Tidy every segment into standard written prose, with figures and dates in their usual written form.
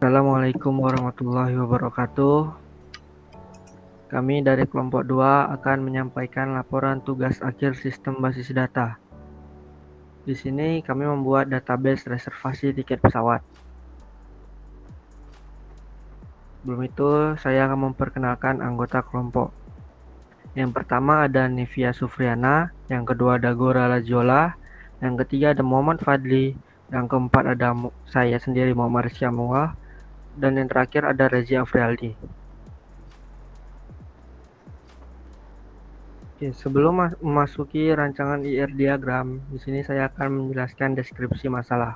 Assalamualaikum warahmatullahi wabarakatuh. Kami dari kelompok 2 akan menyampaikan laporan tugas akhir sistem basis data. Di sini kami membuat database reservasi tiket pesawat. Sebelum itu, saya akan memperkenalkan anggota kelompok. Yang pertama ada Nivia Sufriana, yang kedua ada Gora Lajiola, yang ketiga ada Muhammad Fadli, yang keempat ada saya sendiri Muhammad Rizky Amuah, dan yang terakhir ada Rezi Afrialdi. Oke, sebelum memasuki rancangan IR diagram, di sini saya akan menjelaskan deskripsi masalah.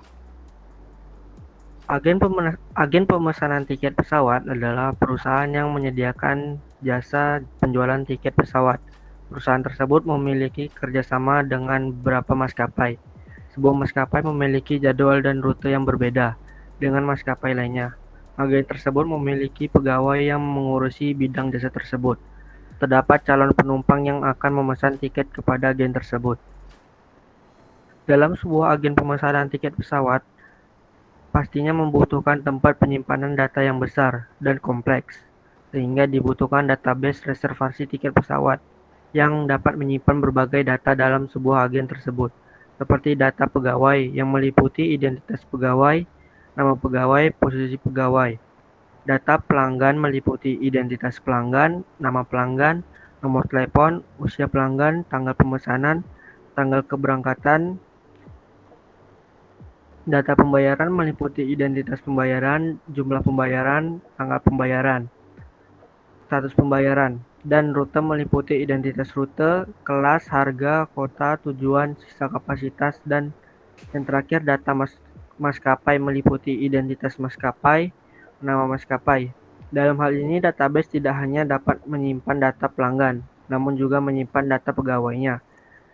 Agen pemesanan tiket pesawat adalah perusahaan yang menyediakan jasa penjualan tiket pesawat. Perusahaan tersebut memiliki kerjasama dengan beberapa maskapai. Sebuah maskapai memiliki jadwal dan rute yang berbeda dengan maskapai lainnya. Agen tersebut memiliki pegawai yang mengurusi bidang jasa tersebut. Terdapat calon penumpang yang akan memesan tiket kepada agen tersebut. Dalam sebuah agen pemesanan tiket pesawat, pastinya membutuhkan tempat penyimpanan data yang besar dan kompleks, sehingga dibutuhkan database reservasi tiket pesawat yang dapat menyimpan berbagai data dalam sebuah agen tersebut, seperti data pegawai yang meliputi identitas pegawai, nama pegawai, posisi pegawai. Data pelanggan meliputi identitas pelanggan, nama pelanggan, nomor telepon, usia pelanggan, tanggal pemesanan, tanggal keberangkatan. Data pembayaran meliputi identitas pembayaran, jumlah pembayaran, tanggal pembayaran, status pembayaran, dan rute meliputi identitas rute, kelas, harga, kota, tujuan, sisa kapasitas, dan yang terakhir data maskapai meliputi identitas maskapai, nama maskapai. Dalam hal ini, database tidak hanya dapat menyimpan data pelanggan, namun juga menyimpan data pegawainya,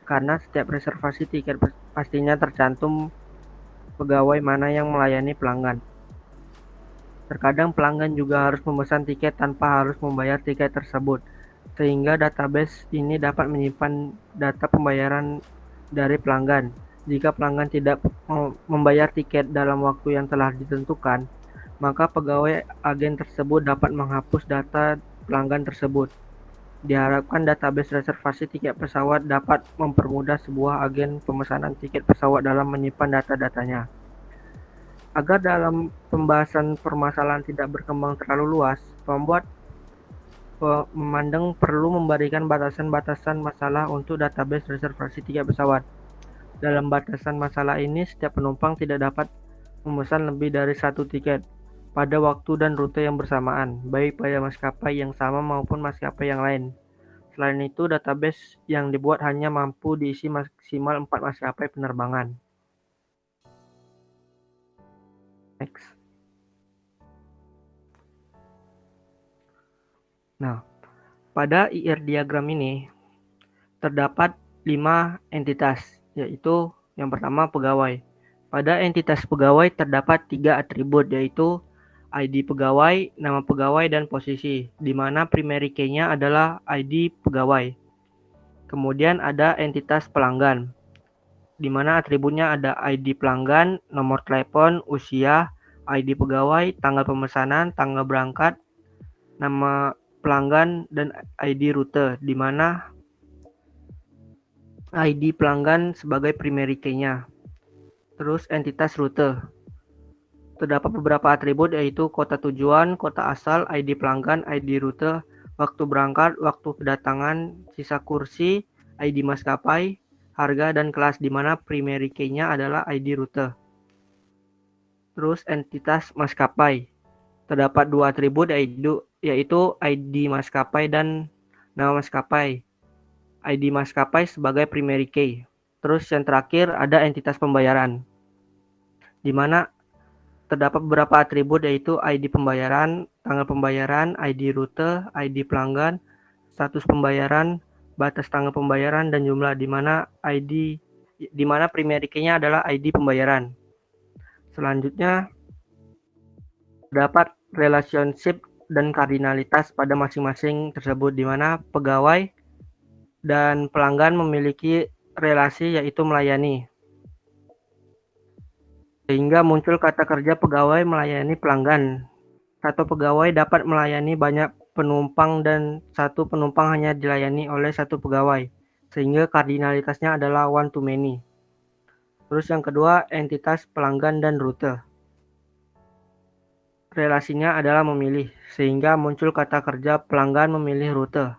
karena setiap reservasi tiket pastinya tercantum pegawai mana yang melayani pelanggan. Terkadang pelanggan juga harus memesan tiket tanpa harus membayar tiket tersebut, sehingga database ini dapat menyimpan data pembayaran dari pelanggan. Jika pelanggan tidak membayar tiket dalam waktu yang telah ditentukan, maka pegawai agen tersebut dapat menghapus data pelanggan tersebut. Diharapkan database reservasi tiket pesawat dapat mempermudah sebuah agen pemesanan tiket pesawat dalam menyimpan data-datanya. Agar dalam pembahasan permasalahan tidak berkembang terlalu luas, pembuat memandang perlu memberikan batasan-batasan masalah untuk database reservasi tiket pesawat. Dalam batasan masalah ini, setiap penumpang tidak dapat memesan lebih dari satu tiket pada waktu dan rute yang bersamaan, baik pada maskapai yang sama maupun maskapai yang lain. Selain itu, database yang dibuat hanya mampu diisi maksimal 4 maskapai penerbangan. Next. Nah, pada IR diagram ini terdapat 5 entitas, yaitu yang pertama pegawai. Pada entitas pegawai terdapat 3 atribut, yaitu ID pegawai, nama pegawai, dan posisi, di mana primary key-nya adalah ID pegawai. Kemudian ada entitas pelanggan, di mana atributnya ada ID pelanggan, nomor telepon, usia, ID pegawai, tanggal pemesanan, tanggal berangkat, nama pelanggan, dan ID rute, di mana ID pelanggan sebagai primary key-nya. Terus entitas rute. Terdapat beberapa atribut yaitu kota tujuan, kota asal, ID pelanggan, ID rute, waktu berangkat, waktu kedatangan, sisa kursi, ID maskapai, harga, dan kelas, di mana primary key-nya adalah ID rute. Terus entitas maskapai. Terdapat 2 atribut yaitu ID maskapai dan nama maskapai. ID maskapai sebagai primary key. Terus yang terakhir ada entitas pembayaran, di mana terdapat beberapa atribut yaitu ID pembayaran, tanggal pembayaran, ID rute, ID pelanggan, status pembayaran, batas tanggal pembayaran, dan jumlah, di mana primary key-nya adalah ID pembayaran. Selanjutnya terdapat relationship dan kardinalitas pada masing-masing tersebut, di mana pegawai dan pelanggan memiliki relasi yaitu melayani. sehingga muncul kata kerja pegawai melayani pelanggan. Satu pegawai dapat melayani banyak penumpang dan satu penumpang hanya dilayani oleh satu pegawai, sehingga kardinalitasnya adalah one to many. Terus yang kedua, entitas pelanggan dan rute. Relasinya adalah memilih, sehingga muncul kata kerja pelanggan memilih rute.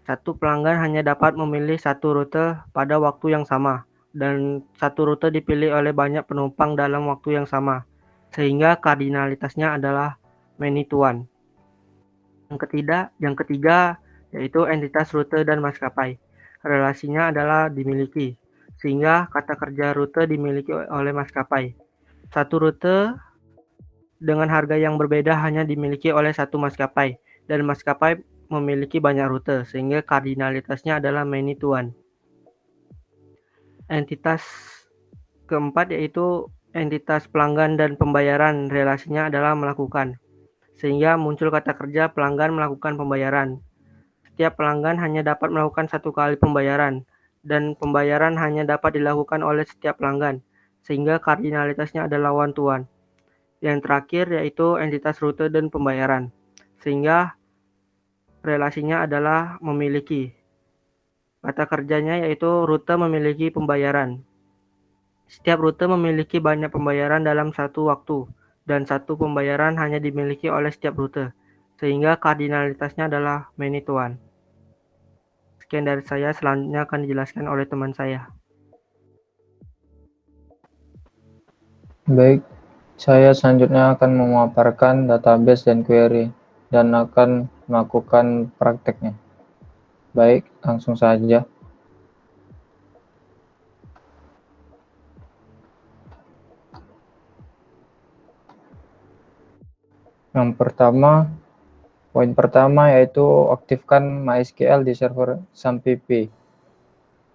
Satu pelanggan hanya dapat memilih satu rute pada waktu yang sama, dan satu rute dipilih oleh banyak penumpang dalam waktu yang sama, sehingga kardinalitasnya adalah many to one. Yang ketiga yaitu entitas rute dan maskapai. Relasinya adalah dimiliki, sehingga kata kerja rute dimiliki oleh maskapai. Satu rute dengan harga yang berbeda hanya dimiliki oleh satu maskapai, dan maskapai memiliki banyak rute, sehingga kardinalitasnya adalah many to one. Entitas keempat yaitu entitas pelanggan dan pembayaran. Relasinya adalah melakukan, sehingga muncul kata kerja pelanggan melakukan pembayaran. Setiap pelanggan hanya dapat melakukan satu kali pembayaran, dan pembayaran hanya dapat dilakukan oleh setiap pelanggan, sehingga kardinalitasnya adalah one to one. Yang terakhir yaitu entitas rute dan pembayaran, sehingga relasinya adalah memiliki. Kata kerjanya yaitu rute memiliki pembayaran. Setiap rute memiliki banyak pembayaran dalam satu waktu, dan satu pembayaran hanya dimiliki oleh setiap rute, sehingga kardinalitasnya adalah many to one. Sekian dari saya, selanjutnya akan dijelaskan oleh teman saya. Baik, saya selanjutnya akan memaparkan database dan query dan akan melakukan prakteknya. Baik, langsung saja. Yang pertama, poin pertama yaitu aktifkan MySQL di server SAMPP.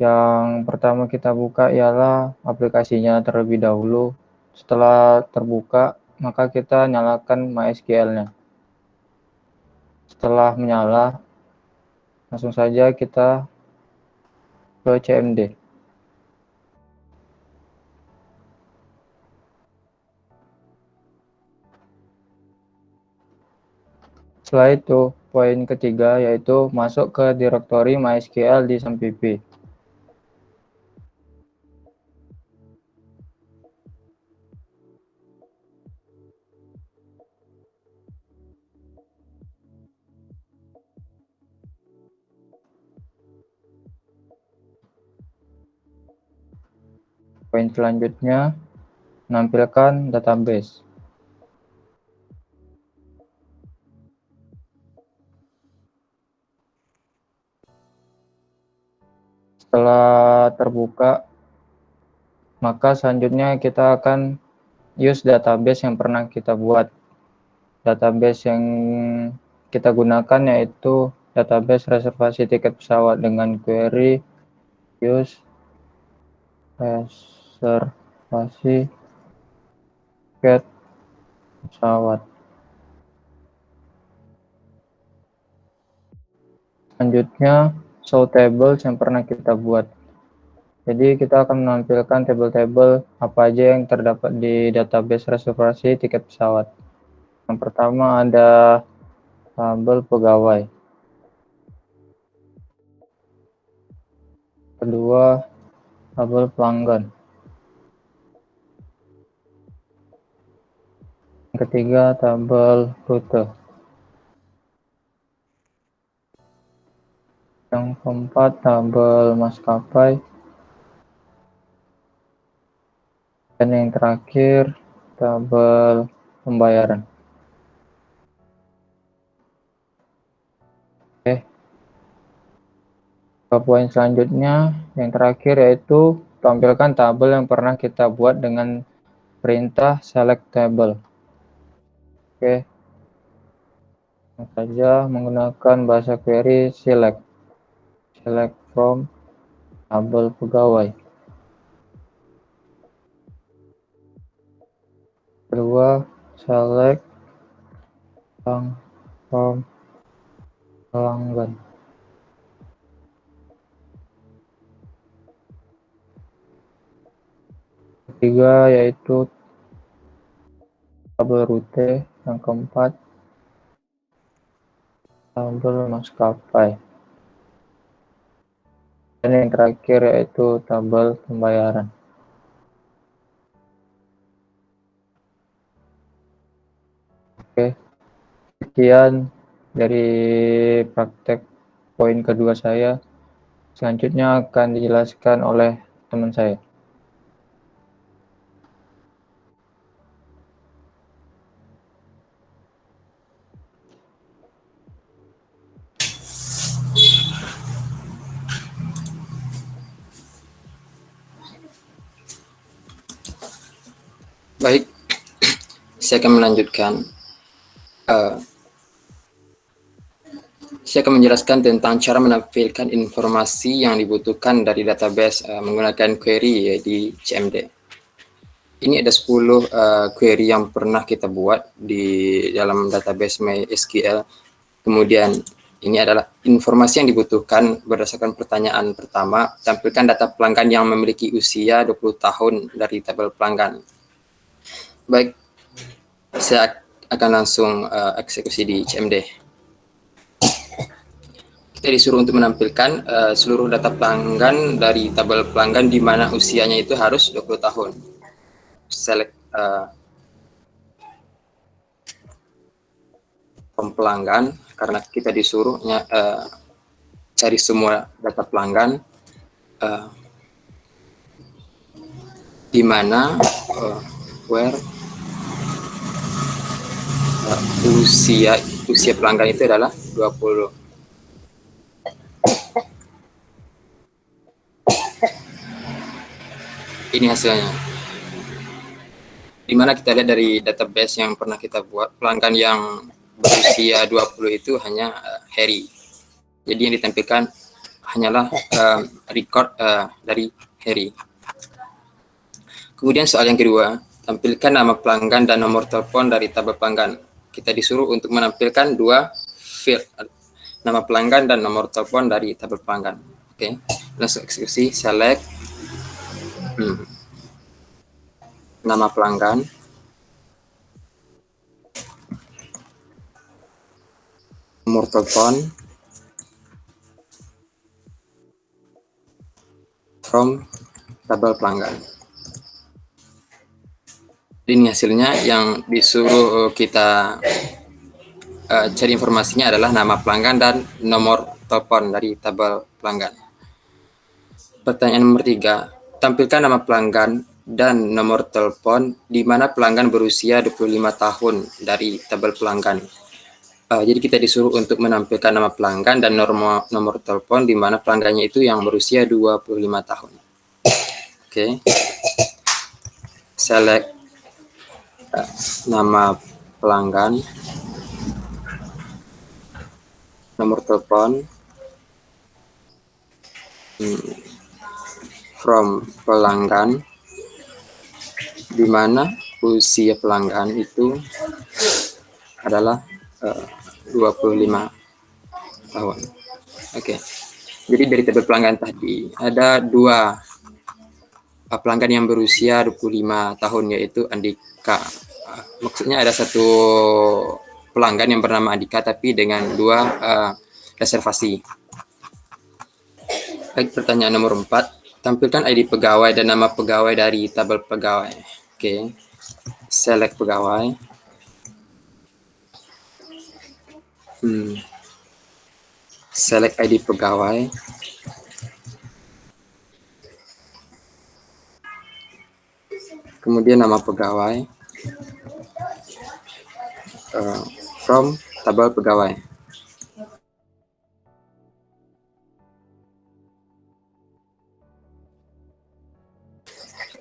Yang pertama kita buka ialah aplikasinya terlebih dahulu. Setelah terbuka, maka kita nyalakan MySQL-nya. Setelah menyala, langsung saja kita ke CMD. Setelah itu, poin ketiga yaitu masuk ke direktori MySQL di SAMPP. Poin selanjutnya, menampilkan database. Setelah terbuka, maka selanjutnya kita akan use database yang pernah kita buat. Database yang kita gunakan yaitu database reservasi tiket pesawat dengan query use reservasi tiket pesawat. Selanjutnya, show tables yang pernah kita buat. Jadi kita akan menampilkan tabel-tabel apa aja yang terdapat di database reservasi tiket pesawat. Yang pertama ada tabel pegawai. Kedua, tabel pelanggan. Yang ketiga, tabel rute. Yang keempat, tabel maskapai. Dan yang terakhir, tabel pembayaran. Oke. Ke poin selanjutnya, yang terakhir yaitu tampilkan tabel yang pernah kita buat dengan perintah select table. Oke. Saja menggunakan bahasa query select from tabel pegawai. Kedua, select from pelanggan. Ketiga yaitu tabel rute, yang keempat tabel maskapai, dan yang terakhir yaitu tabel pembayaran. Oke, sekian dari praktek poin kedua saya. Selanjutnya akan dijelaskan oleh teman saya. Baik, saya akan melanjutkan. Saya akan menjelaskan tentang cara menampilkan informasi yang dibutuhkan dari database menggunakan query di CMD. Ini ada 10 query yang pernah kita buat di dalam database MySQL. Kemudian ini adalah informasi yang dibutuhkan berdasarkan pertanyaan pertama, tampilkan data pelanggan yang memiliki usia 20 tahun dari tabel pelanggan. Baik, saya akan langsung eksekusi di CMD. Kita disuruh untuk menampilkan seluruh data pelanggan dari tabel pelanggan di mana usianya itu harus 20 tahun. Select from pelanggan, karena kita disuruhnya cari semua data pelanggan di mana where usia pelanggan itu adalah 20. Ini hasilnya. Dimana kita lihat dari database yang pernah kita buat, pelanggan yang berusia 20 itu hanya Harry. Jadi yang ditampilkan hanyalah record dari Harry. Kemudian soal yang kedua, tampilkan nama pelanggan dan nomor telepon dari tabel pelanggan. Kita disuruh untuk menampilkan dua field, nama pelanggan dan nomor telepon dari tabel pelanggan. Oke, langsung eksekusi, select nama pelanggan, nomor telepon, from tabel pelanggan. Ini hasilnya yang disuruh kita cari informasinya adalah nama pelanggan dan nomor telepon dari tabel pelanggan. Pertanyaan nomor 3, tampilkan nama pelanggan dan nomor telepon di mana pelanggan berusia 25 tahun dari tabel pelanggan. Jadi kita disuruh untuk menampilkan nama pelanggan dan nomor telepon di mana pelanggannya itu yang berusia 25 tahun. Oke. Select nama pelanggan, nomor telepon, from pelanggan, di mana usia pelanggan itu adalah 25 tahun. Oke. Jadi dari tabel pelanggan tadi ada dua pelanggan yang berusia 25 tahun, yaitu Andika. Maksudnya ada satu pelanggan yang bernama Andika tapi dengan dua reservasi. Baik, pertanyaan nomor 4, tampilkan ID pegawai dan nama pegawai dari tabel pegawai. Oke, select pegawai. Select ID pegawai. Kemudian nama pegawai, from tabel pegawai.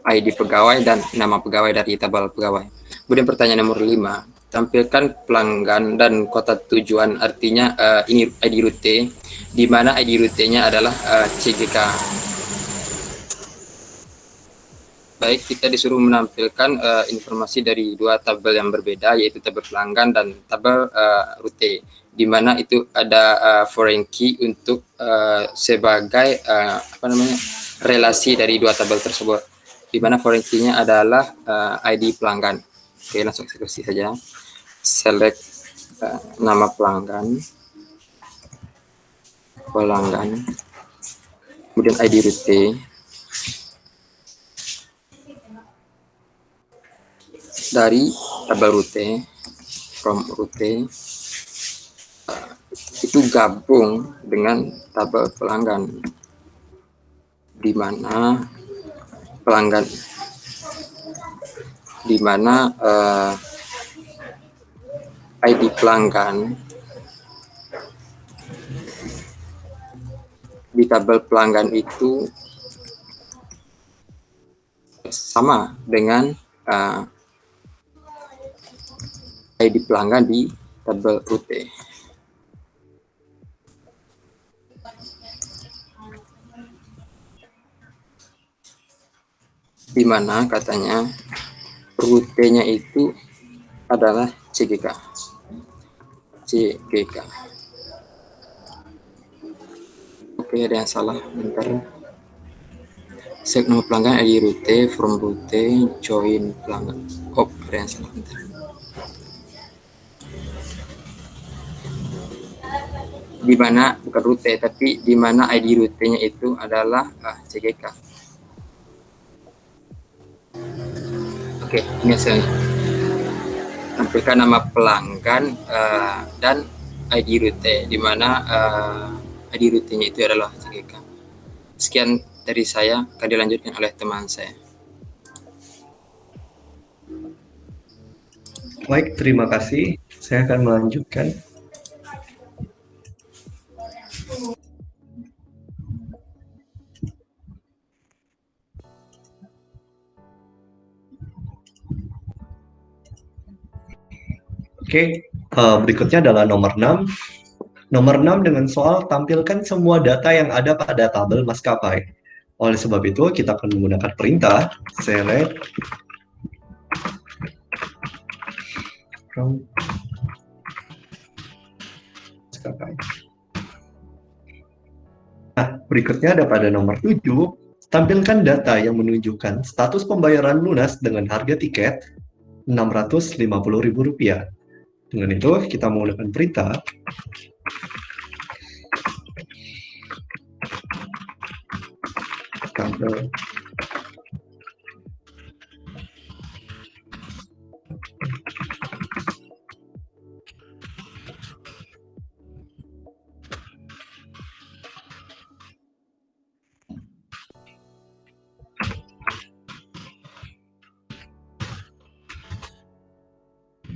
ID pegawai dan nama pegawai dari tabel pegawai. Kemudian pertanyaan nomor 5, tampilkan pelanggan dan kota tujuan, artinya ini ID rute, di mana ID rutenya adalah CGK. Baik, kita disuruh menampilkan informasi dari dua tabel yang berbeda, yaitu tabel pelanggan dan tabel rute, di mana itu ada foreign key untuk sebagai relasi dari dua tabel tersebut, di mana foreign key-nya adalah ID pelanggan. Oke, langsung eksekusi saja. Select nama pelanggan, kemudian ID route, dari tabel route, from route, itu gabung dengan tabel pelanggan, di mana ID pelanggan di tabel pelanggan itu sama dengan ID pelanggan di tabel route. Di mana katanya rutenya itu adalah CGK. Oke, ada yang salah, bentar. Select nama pelanggan, ID route, from route, join pelanggan. Oh, ada yang salah, bentar. Di mana bukan rute, tapi di mana ID rutenya itu adalah CGK. Oke, ini hasilnya. Tampilkan nama pelanggan dan ID rute, di mana ID rutenya itu adalah CGK. Sekian dari saya, akan dilanjutkan oleh teman saya. Baik, terima kasih. Saya akan melanjutkan. Oke, berikutnya adalah nomor 6. Nomor 6 dengan soal tampilkan semua data yang ada pada tabel maskapai. Oleh sebab itu, kita akan menggunakan perintah select from maskapai. Nah, berikutnya ada pada nomor 7, tampilkan data yang menunjukkan status pembayaran lunas dengan harga tiket Rp650.000. Dengan itu, kita menggunakan perintah tabel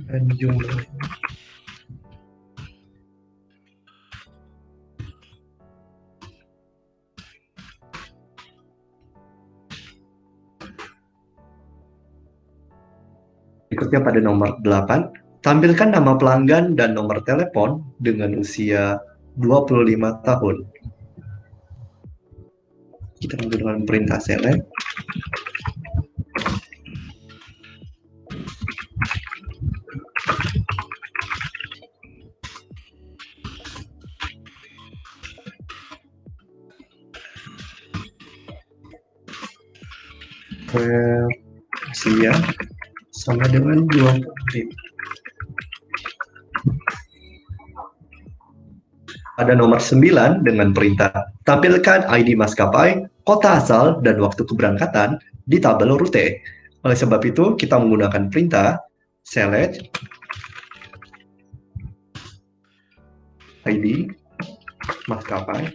dan jumlah. Berikutnya pada nomor 8, tampilkan nama pelanggan dan nomor telepon dengan usia 25 tahun. Kita menggunakan perintah select usia sama dengan 25. Pada nomor 9 dengan perintah tampilkan ID maskapai, kota asal, dan waktu keberangkatan di tabel rute. Oleh sebab itu, kita menggunakan perintah select ID maskapai,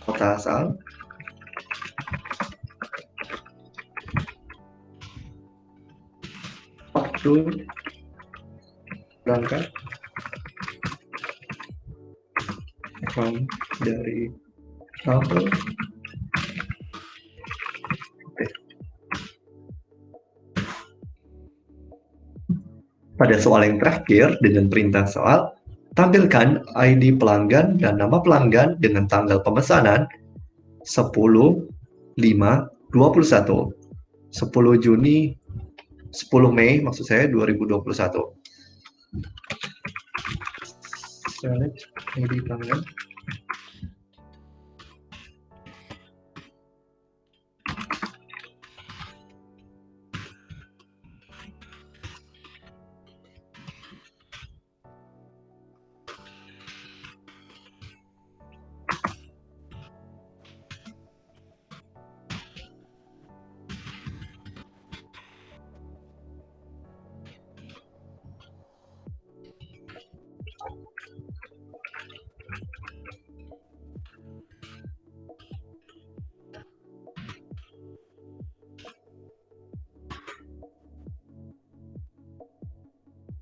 kota asal, waktu berangkat from dari tabel. Pada soal yang terakhir dengan perintah soal, tampilkan ID pelanggan dan nama pelanggan dengan tanggal pemesanan 10/5/21, 10 Juni, 10 Mei maksud saya 2021. Select ID pelanggan.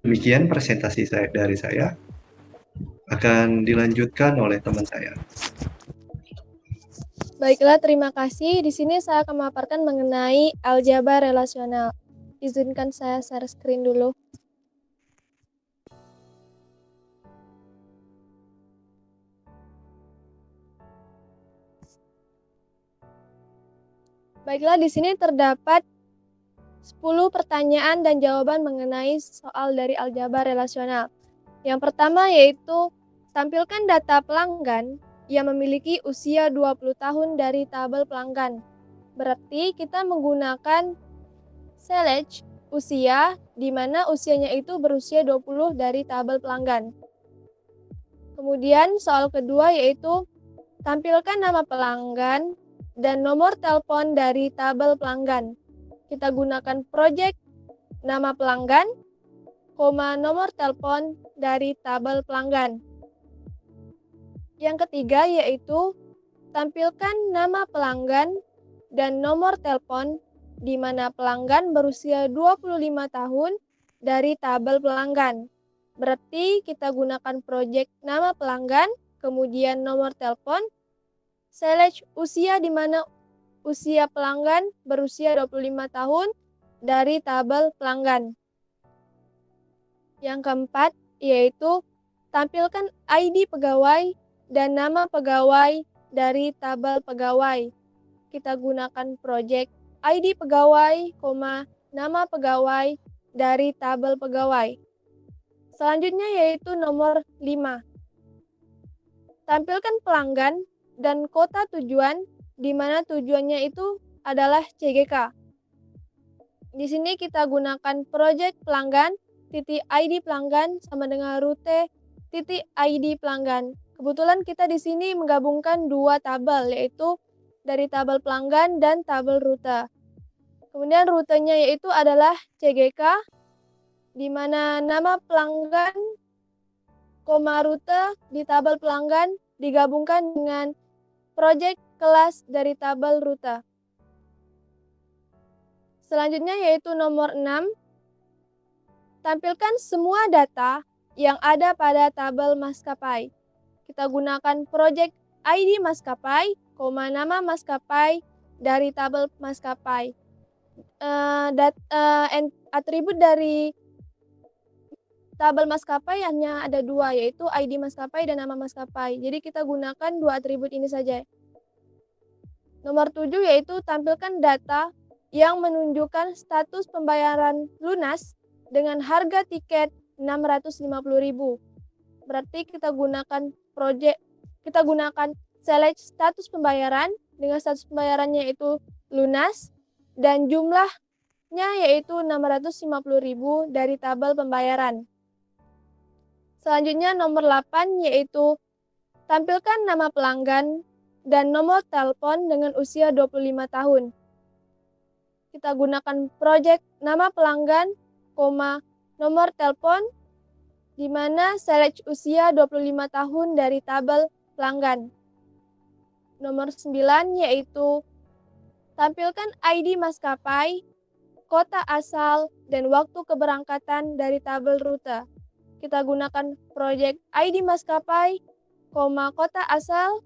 Demikian presentasi dari saya, akan dilanjutkan oleh teman saya. Baiklah, terima kasih. Di sini saya akan memaparkan mengenai aljabar relasional. Izinkan saya share screen dulu. Baiklah, di sini terdapat 10 pertanyaan dan jawaban mengenai soal dari aljabar relasional. Yang pertama yaitu, tampilkan data pelanggan yang memiliki usia 20 tahun dari tabel pelanggan. Berarti kita menggunakan select usia, di mana usianya itu berusia 20 dari tabel pelanggan. Kemudian soal kedua yaitu, tampilkan nama pelanggan dan nomor telepon dari tabel pelanggan. Kita gunakan project nama pelanggan, nomor telepon dari tabel pelanggan. Yang ketiga yaitu, tampilkan nama pelanggan dan nomor telepon di mana pelanggan berusia 25 tahun dari tabel pelanggan. Berarti kita gunakan project nama pelanggan, kemudian nomor telepon, select usia di mana usia pelanggan berusia 25 tahun dari tabel pelanggan. Yang keempat yaitu, tampilkan ID pegawai dan nama pegawai dari tabel pegawai. Kita gunakan project ID pegawai, nama pegawai dari tabel pegawai. Selanjutnya yaitu nomor 5. Tampilkan pelanggan dan kota tujuan di mana tujuannya itu adalah CGK. Di sini kita gunakan project pelanggan, .id pelanggan sama dengan rute .id pelanggan. Kebetulan kita di sini menggabungkan dua tabel, yaitu dari tabel pelanggan dan tabel rute. Kemudian rutenya yaitu adalah CGK, di mana nama pelanggan, rute di tabel pelanggan digabungkan dengan project kelas dari tabel rute. Selanjutnya yaitu nomor 6. Tampilkan semua data yang ada pada tabel maskapai. Kita gunakan project ID maskapai, nama maskapai dari tabel maskapai. Atribut dari tabel maskapai hanya ada dua, yaitu ID maskapai dan nama maskapai. Jadi kita gunakan dua atribut ini saja. Nomor 7 yaitu, tampilkan data yang menunjukkan status pembayaran lunas dengan harga tiket 650.000. Berarti kita gunakan select status pembayaran dengan status pembayarannya itu lunas dan jumlahnya yaitu 650.000 dari tabel pembayaran. Selanjutnya nomor 8 yaitu, tampilkan nama pelanggan dan nomor telepon dengan usia 25 tahun. Kita gunakan project nama pelanggan, nomor telepon, di mana select usia 25 tahun dari tabel pelanggan. Nomor 9 yaitu, tampilkan ID maskapai, kota asal, dan waktu keberangkatan dari tabel rute. Kita gunakan project ID maskapai, kota asal,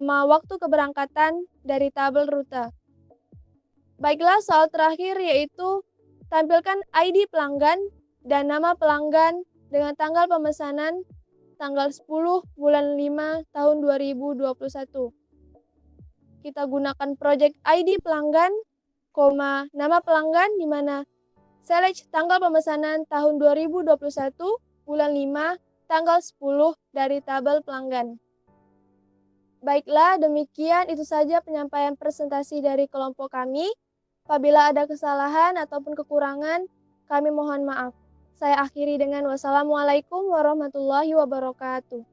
waktu keberangkatan dari tabel rute. Baiklah, soal terakhir yaitu, tampilkan ID pelanggan dan nama pelanggan dengan tanggal pemesanan tanggal 10 bulan 5 tahun 2021. Kita gunakan project ID pelanggan, nama pelanggan di mana select tanggal pemesanan tahun 2021 bulan 5 tanggal 10 dari tabel pelanggan. Baiklah, demikian itu saja penyampaian presentasi dari kelompok kami. Apabila ada kesalahan ataupun kekurangan, kami mohon maaf. Saya akhiri dengan wassalamualaikum warahmatullahi wabarakatuh.